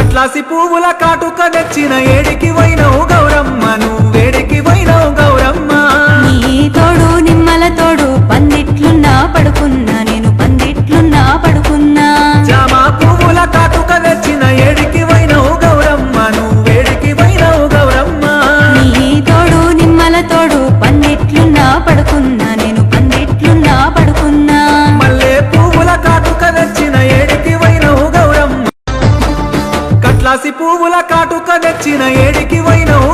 కట్లాసి పువ్వుల కాటుక తెచ్చిన ఏడికి వైనవు గౌరమ్మ నువ్వేడికి వైనవు గౌరమ్మ నీ తోడు నిమ్మల తోడు పందిట్లున్నా పడుకున్నా నేను పందిట్లున్నా పడుకున్నా జామ పువ్వుల కాటుక తెచ్చిన ఏడికి వైనవు గౌరమ్మ నువ్వేడికి వైనవు గౌరమ్మ నీ తోడు నిమ్మల తోడు పందిట్లున్నా పడుకున్నా నేను పందిట్లున్నా పడుకున్నా మల్లె పువ్వుల కాటుక తెచ్చిన ఏడికి వైనవు గౌరమ్మ కట్లాసి పువ్వుల కాటుక తెచ్చిన ఏడికి వైనవు